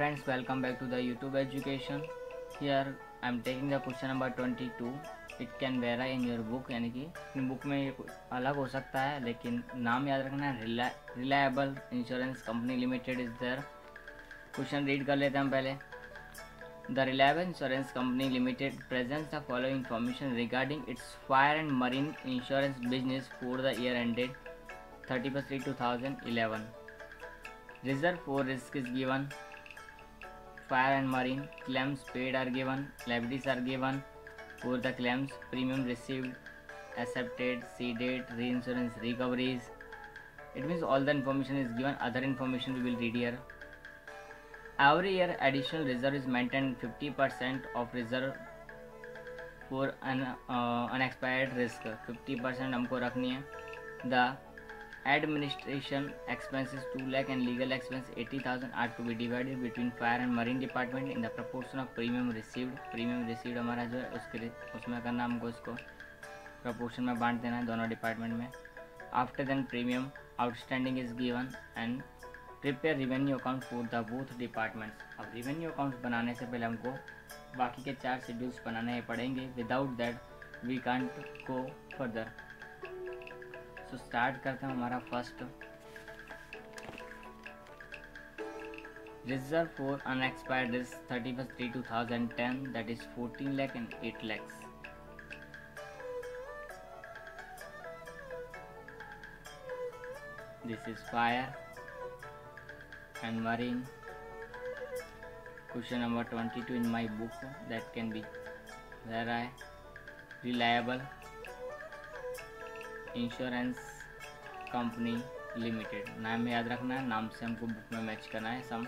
friends, welcome back to the YouTube education. Here I am taking the question number 22. It can vary in your book, यानी कि book में ये अलग हो सकता है, लेकिन नाम याद रखना है। Reliable insurance company limited is there. Question read कर लेते हैं हम पहले। The Reliable Insurance Company Limited presents the following information regarding its fire and marine insurance business for the year ended 31/3/2011. Reserve for risk is given. Fire and marine claims paid are given. Liabilities are given. For the claims, premium received, accepted, ceded, reinsurance recoveries. It means all the information is given. Other information we will read here. Every year, additional reserve is maintained. 50% of reserve for unexpired risk. 50% हमको रखनी है. The administration expenses 2 lakh and legal expense 80,000 are to be divided between fire and marine department in the proportion of premium received. Premium received हमारा जो है उसमें करना हमको इसको proportion में बांट देना है दोनों डिपार्टमेंट में. After then premium outstanding is given and prepare revenue account for the both departments. अब revenue accounts बनाने से पहले हमको बाकी के 4 schedules बनाने पड़ेंगे. Without that we can't go further. तो स्टार्ट करते हैं हमारा first. Reserve for unexpired is 31/3/2010 that is 14 lakh and 8 lakhs. This is fire and marine. Question number 22 in my book that can be where I reliable insurance company limited. नाम याद रखना है, नाम से हमको बुक में मैच करना है सम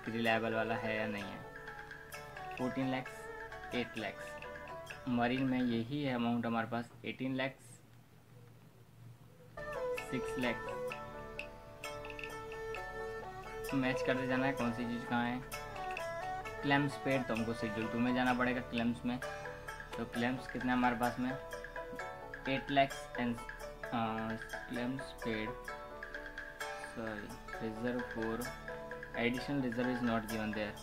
रिलायबल वाला है या नहीं है. 14 lakhs 8 lakhs. मरीन में यही है अमाउंट हमारे पास 18 lakhs 6 lakhs. मैच करते जाना है कौन सी चीज़ कहाँ है. क्लेम्स पेड तो हमको शेड्यूल 2 में जाना पड़ेगा क्लेम्स में. तो क्लेम्स कितने हमारे पास में 8 lakhs and claims paid. Sorry, reserve for additional reserve is not given there.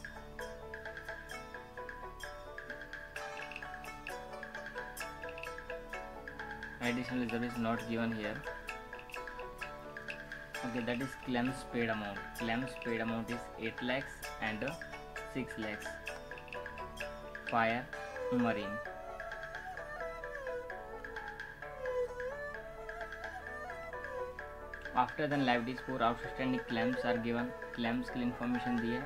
Additional reserve is not given here. Okay, that is claims paid amount. Claims paid amount is 8 lakhs and 6 lakhs. Fire, marine. After then liabilities for outstanding claims are given. Claims के लिए information दी है.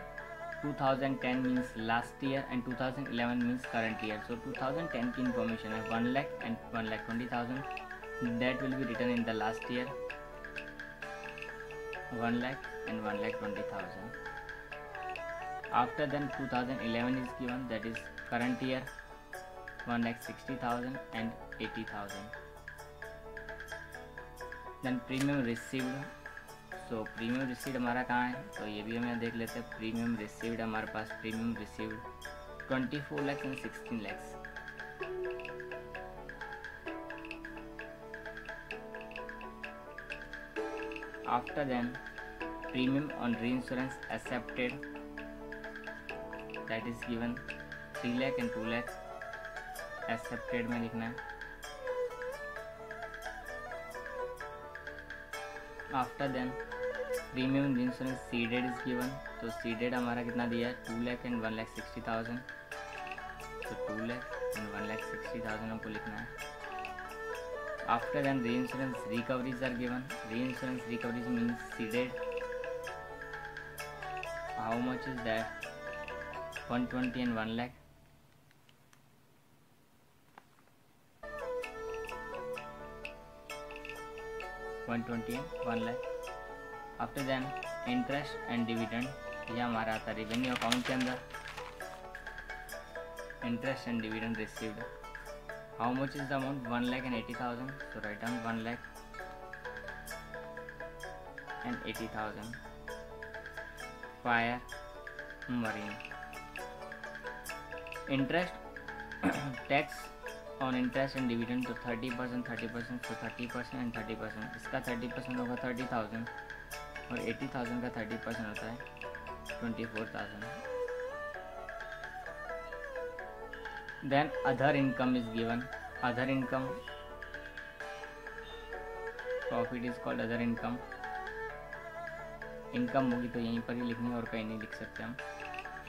2010 means last year and 2011 means current year. So 2010 की information है 1 lakh and 1,20,000. That will be written in the last year. 1 lakh and 1,20,000. After then 2011 is given, that is current year 1,60,000 and 80,000. Then premium received. So premium received हमारा कहाँ है, तो ये भी हमें देख लेते हैं. प्रीमियम रिसीव्ड हमारे पास premium received 24 lakhs and 16 lakhs. After then premium on reinsurance accepted that is given 3 lakh and 2 lakh. accepted में लिखना है. After then premium insurance ceded is given. तो सीडेड हमारा कितना दिया है 2 lakh and 1,60,000. तो 2 lakh and 1,60,000 हमको लिखना है. After then reinsurance recoveries are given. Reinsurance recoveries means ceded. How much is that 120 and 1 lakh. $120 and 1 lakh. After then interest and dividend, ये हमारा आता है रेवेन्यू अकाउंट के अंदर. Interest and dividend received. How much is the amount 1,80,000. So write down 1 lakh and 80,000. Fire marine. Interest tax on interest and dividend तो 30%, 30%, तो 30% and 30%. इसका 30% होगा 30,000 और 80,000 का 30% होता है 24,000. Then other income is given. Other income, profit is called other income. Income होगी तो यहीं पर ही लिखनी है और कहीं नहीं लिख सकते हम.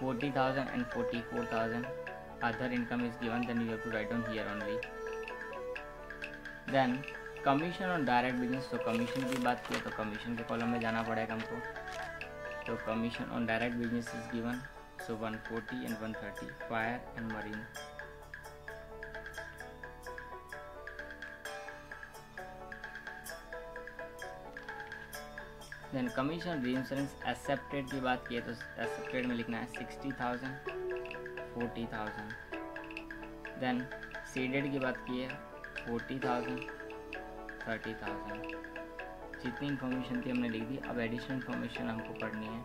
40,000 and 44,000. Other income is given, then you have to write down here only. Then commission on direct business. तो कमीशन की बात की तो कमीशन के कॉलम में जाना पड़ेगा हमको. तो commission on direct business is given. So 140 and 130. Fire and marine. Then commission reinsurance accepted की बात की तो accepted में लिखना है 60,000, 40,000. Then ceded की बात की है 40,000, 30,000. जितनी इन्फॉर्मेशन थी हमने लिख दी. अब एडिशनल इन्फॉर्मेशन हमको पढ़नी है.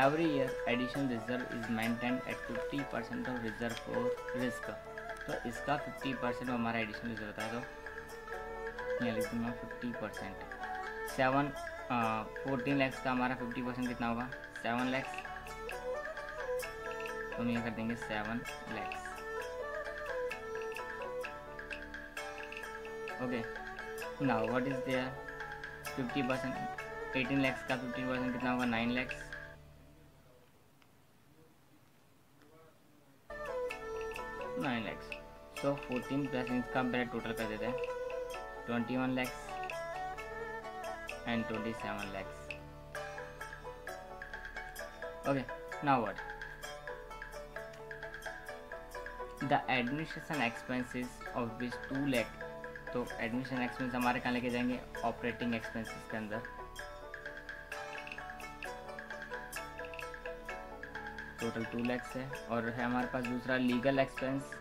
Every year additional reserve is maintained at 50% of reserve for risk. तो इसका 50% हमारा एडिशनल रिजर्व होता है. तो यहाँ लिख दूँगा 50%. 14 लैक्स का हमारा 50% कितना होगा? 7 लैक्स. तो हम यहाँ कर देंगे 7 lakhs. Okay. Now what is there? 50%. 18 lakhs का 50% कितना होगा? 9 लैक्स. तो 14 प्लस इसका पहले टोटल कर देते हैं. 21 lakhs and 27 lakhs. Okay, now what? The administration expenses of which 2 lakh. तो एडमिशन एक्सपेंस हमारे कहाँ लेके जाएंगे? ऑपरेटिंग एक्सपेंसेस के अंदर. टोटल 2 lakhs है. और है हमारे पास दूसरा लीगल एक्सपेंस.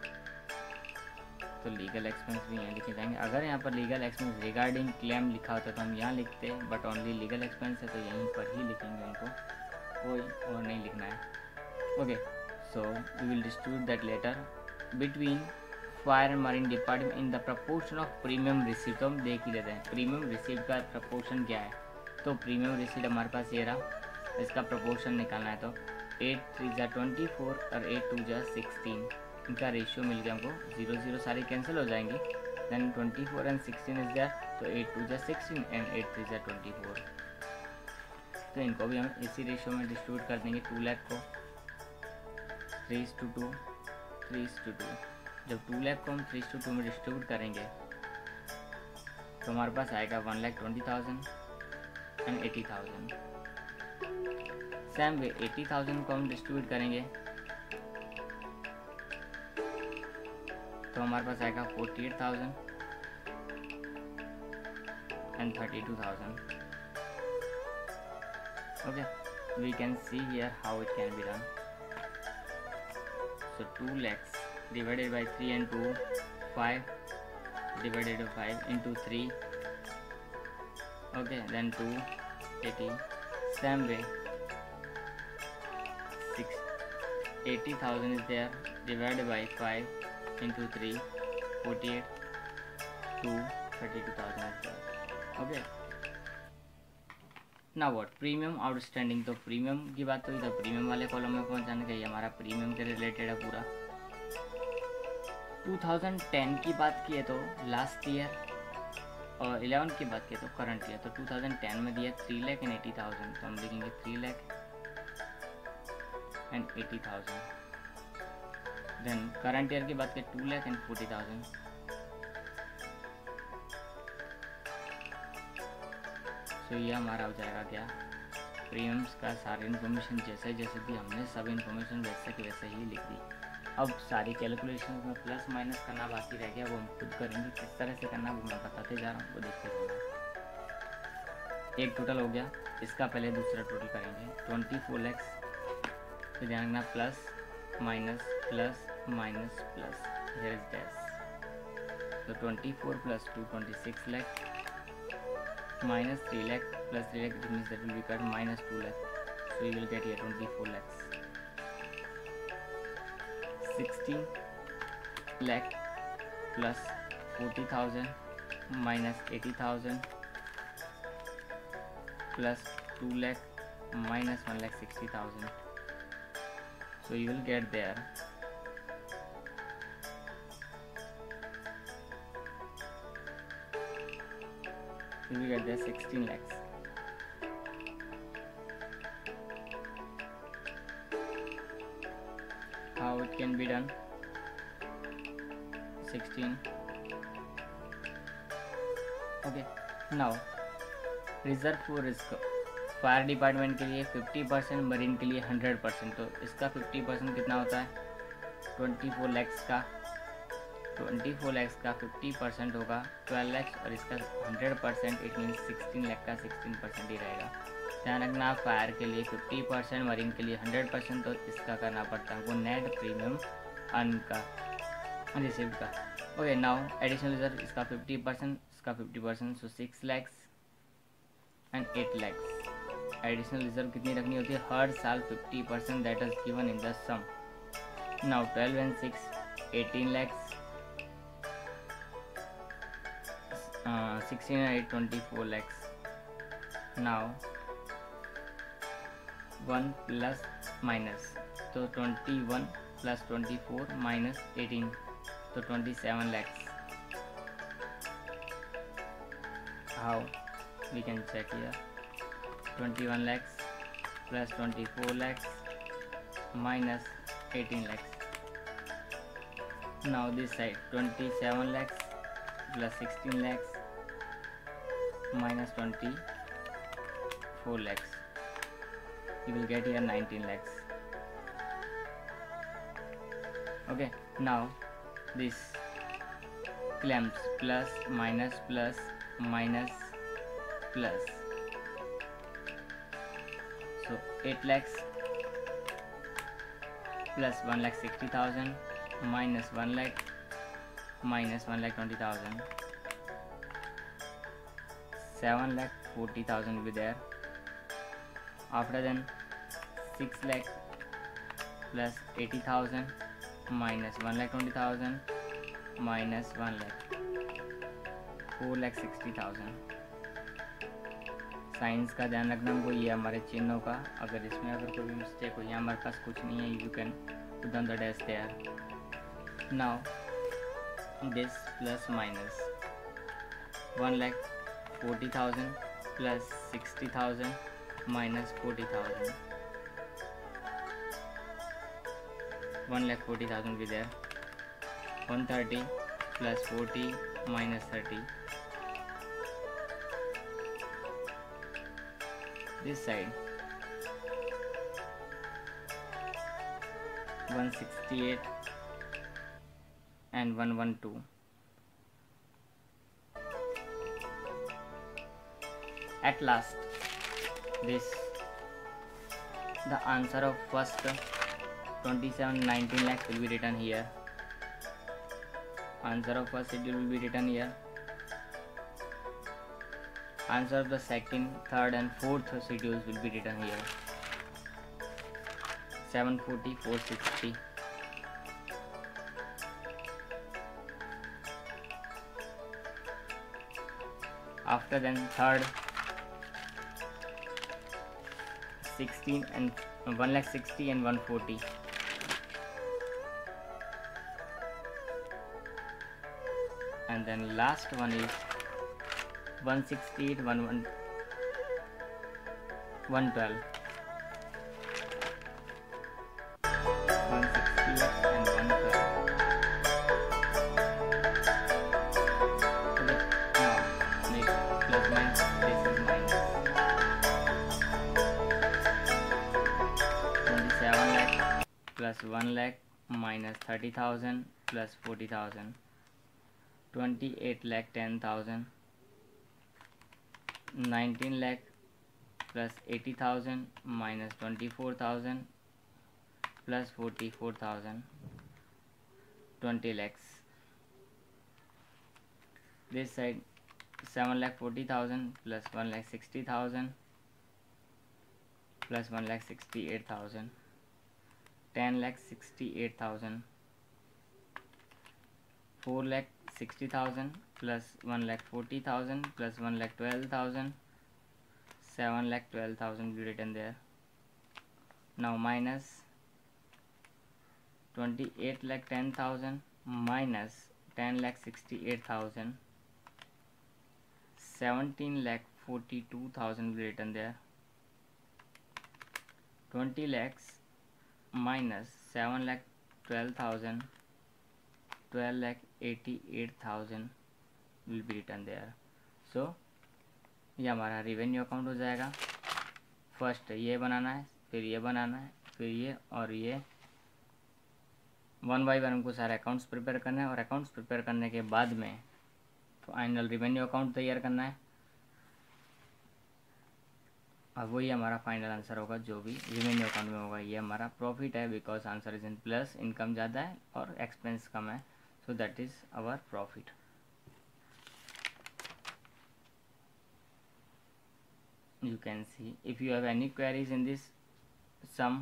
तो लीगल एक्सपेंस भी यहाँ लिखे जाएंगे. अगर यहाँ पर लीगल एक्सपेंस रिगार्डिंग क्लेम लिखा होता तो हम यहाँ लिखते, बट ओनली लीगल एक्सपेंस है तो यहीं पर ही लिखेंगे उनको, कोई और नहीं लिखना है. Okay. So we will distribute that latter between fire and marine department in the proportion of premium receipt. तो हम देख ही लेते हैं प्रीमियम रिसीट का प्रपोर्शन क्या है. तो प्रीमियम रिसीट हमारे पास ये रहा. इसका प्रपोर्शन निकालना है. तो 8 3 जा 24 और 8 2 जा 16. इनका रेशियो मिल गया हमको. 0 0 सारी कैंसिल हो जाएंगी. Then 24 and 16 is there. तो 8 2 जा 16 एंड 8 3 जा 24. तो इनको भी हम इसी रेशियो में डिस्ट्रीब्यूट कर देंगे. 2 लाख को 3:2, 3:2. जब 2 लाख को हम 3:2 में डिस्ट्रीब्यूट करेंगे तो हमारे पास आएगा 1,20,000 एंड 80,000. सेम वे 80,000 को हम डिस्ट्रीब्यूट करेंगे तो हमारे पास आएगा 48,000 and 32,000. Okay. We can see here how it can be done. So 2 lakhs divided by 3 and 2, 5 divided by 5 into 3. Okay, then 2, 80. Same way 80,000 is there, divided by 5 into 3, 48, 2, 32,000 is there. Okay. Now what? Premium outstanding. तो premium की बात हुई तो premium वाले column में पहुंच जाने का. ये हमारा प्रीमियम के रिलेटेड है पूरा. 2010 की बात की है तो लास्ट ईयर, और 11 की बात की है तो करंट ईयर. तो 2010 में दिया 3,80,000. तो हम लिखेंगे 3 lakh and 80,000. Then current year की बात करें 2 लाख एंड 40,000. सो ये हमारा हो जाएगा क्या? प्रीमियम्स का सारी इन्फॉर्मेशन जैसे जैसे दी हमने सब इन्फॉर्मेशन वैसे के वैसे ही लिख दी. अब सारी कैलकुलेशन में प्लस माइनस करना बाकी रह गया, वो हम खुद करेंगे. किस तरह से करना वो मैं बताते जा रहा हूँ, वो देखते जाना. एक टोटल हो गया. इसका पहले दूसरा टोटल करेंगे 24 lakhs. तो ध्यान रखना plus minus plus minus plus. Here is dash. तो 24 plus 2 26 lakh minus 3 lakh plus 3 lakh, it means that will be cut minus 2 lakh. So you will get here 24 lakhs. 16 lakh plus 40,000 minus 80,000 plus 2 lakh minus 1,60,000. So you will get there you will get there 16 lakhs. How it can be done? 16. Okay, now reserve for risk, fire department के लिए 50%, marine के लिए 100%. तो इसका 50% कितना होता है? 24 लैक्स का 50% होगा 12 लैक्स, और इसका 100% इट मीन्स 16 लाख का 16% ही रहेगा. ध्यान रखना, फायर के लिए 50%, मरीन के लिए 100%, तो इसका करना पड़ता है वो नेट प्रीमियम अर्न का, रिसीव का. ओके, नाउ एडिशनल रिजर्व, इसका 50%, इसका 50%, so 6 lakhs and 8 lakhs. Additional reserve कितनी रखनी होती है? हर साल 50%, that is given in the sum. Now 12 and 6 18 lakhs, 16 and 8 24 lakhs. Now 1 plus minus, तो 21 plus 24 minus 18, तो 27 lakhs. How we can check here? 21 lakhs plus 24 lakhs minus 18 lakhs. Now this side 27 lakhs plus 16 lakhs minus 24 lakhs. You will get here 19 lakhs. Okay, now this claims plus minus plus minus plus. So 8 lakhs plus 1,60,000 minus 1 lakh minus 1,20,000. 7,40,000 will be there. After then 6 lakh plus 80,000 minus 1,20,000 minus 1 lakh, 4,60,000. Science का ध्यान रखना हमको, ये हमारे चिन्हों का, अगर इसमें अगर कोई भी मिस्टेक हो, यहाँ हमारे पास कुछ नहीं है, you can put on the dash there. Now this plus minus 1,40,000 plus 60,000 minus 40,000, 1,40,000 will be there. 130 plus 40 minus 30. This side 168 and 112. At last, this the answer of first 27-19 lakhs will be written here. Answer of first schedule will be written here. Answer of the second, third and fourth schedules will be written here. 740, 460. After then third 16 and 1,60,000 and 140. And then last one is 168, 112. 168 and 112. Okay, now make plus minus, this is minus. 27 lakh plus 1 lakh minus 30,000 plus 40,000. 28 lakh 10,000. 19 lakh plus 80,000 minus 24,000 plus 44,000. 20 lakhs. This side 7,40,000 plus 1,60,000 plus 1,68,000. 10,68,000. 4,60,000 plus 1,40,000 plus 1,12,000. 7,12,000 will be written there. Now minus 28,10,000 minus 10,68,000, 17,42,000 will be written there. 20 lakhs minus 7,12,000, 12,88,000 will be written there. So ये हमारा revenue account हो जाएगा. First ये बनाना है, फिर ये बनाना है, फिर ये और ये 1 बाई 1 हमको सारे अकाउंट्स प्रिपेयर करना है. और अकाउंट्स प्रिपेयर करने के बाद में फाइनल रेवेन्यू अकाउंट तैयार करना है. अब वही हमारा फाइनल आंसर होगा जो भी रेवेन्यू अकाउंट में होगा. ये हमारा प्रॉफिट है because answer is in plus. Income ज़्यादा है और एक्सपेंस कम है, so that is our profit. You can see. If you have any queries in this sum,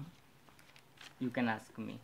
you can ask me.